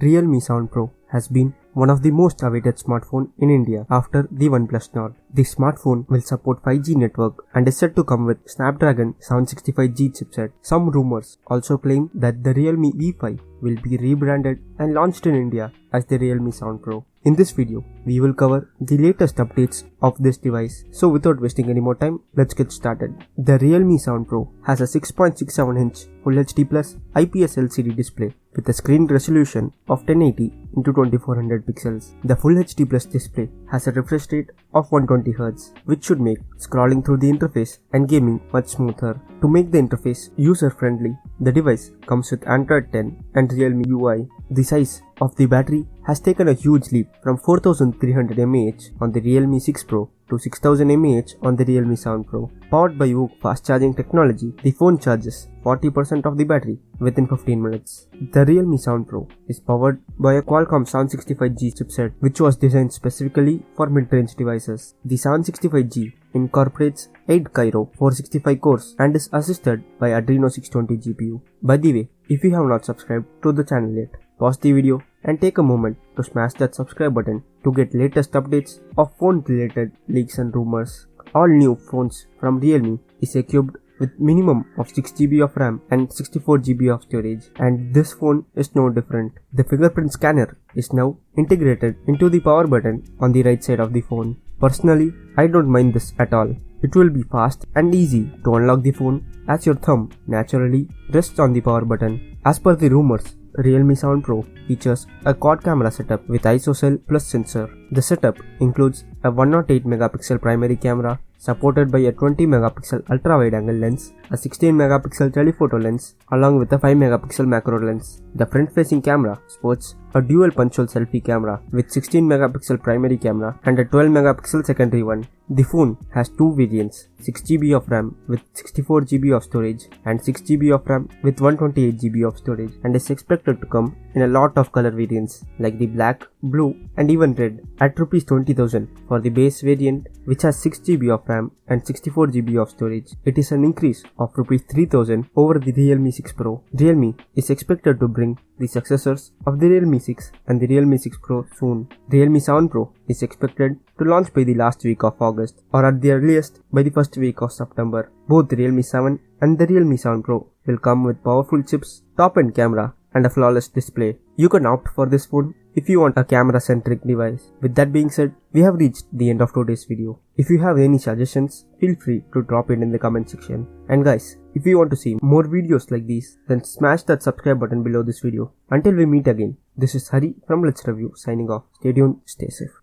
Realme 7 Pro has been one of the most awaited smartphone in India after the OnePlus Nord. The smartphone will support 5G network and is set to come with Snapdragon 765G chipset. Some rumors also claim that the Realme V5 will be rebranded and launched in India as the Realme 7 Pro. In this video, we will cover the latest updates of this device. So without wasting any more time, let's get started. The Realme 7 Pro has a 6.67-inch Full HD Plus IPS LCD display with a screen resolution of 1080 x 2400 pixels. The Full HD Plus display has a refresh rate of 120Hz, which should make scrolling through the interface and gaming much smoother. To make the interface user-friendly, the device comes with Android 10 and Realme UI. The size of the battery has taken a huge leap from 4300 mAh on the Realme 6 Pro to 6000 mAh on the Realme 7 Pro. Powered by VOOC fast charging technology, the phone charges 40% of the battery within 15 minutes. The Realme 7 Pro is powered by a Qualcomm 765G chipset, which was designed specifically for mid-range devices. The 765G incorporates 8 Cairo 465 cores and is assisted by Adreno 620 GPU. By the way, if you have not subscribed to the channel yet, pause the video and take a moment to smash that subscribe button to get latest updates of phone related leaks and rumors. All new phones from Realme is equipped with minimum of 6GB of RAM and 64GB of storage, and this phone is no different. The fingerprint scanner is now integrated into the power button on the right side of the phone. Personally, I don't mind this at all. It will be fast and easy to unlock the phone as your thumb naturally rests on the power button. As per the rumors, Realme 7 Pro features a quad camera setup with ISOCELL plus sensor. The setup includes a 108 megapixel primary camera supported by a 20 megapixel ultra wide angle lens, a 16 megapixel telephoto lens along with a 5 megapixel macro lens. The front facing camera sports a dual punch hole selfie camera with 16 megapixel primary camera and a 12 megapixel secondary one. The phone has two variants, 6GB of RAM with 64GB of storage and 6GB of RAM with 128GB of storage, and is expected to come in a lot of color variants like the black, blue and even red at Rs 20,000 for the base variant, which has 6GB of RAM and 64GB of storage. It is an increase of Rs 3,000 over the Realme 6 Pro. Realme is expected to bring the successors of the Realme 6 and the Realme 6 Pro soon. Realme 7 Pro is expected to launch by the last week of August or at the earliest by the first week of September. Both the Realme 7 and the Realme 7 Pro will come with powerful chips, top-end camera and a flawless display. You can opt for this phone if you want a camera-centric device. With that being said, we have reached the end of today's video. If you have any suggestions, feel free to drop it in the comment section. And guys, if you want to see more videos like these, then smash that subscribe button below this video. Until we meet again, this is Hari from Let's Review signing off. Stay tuned, stay safe.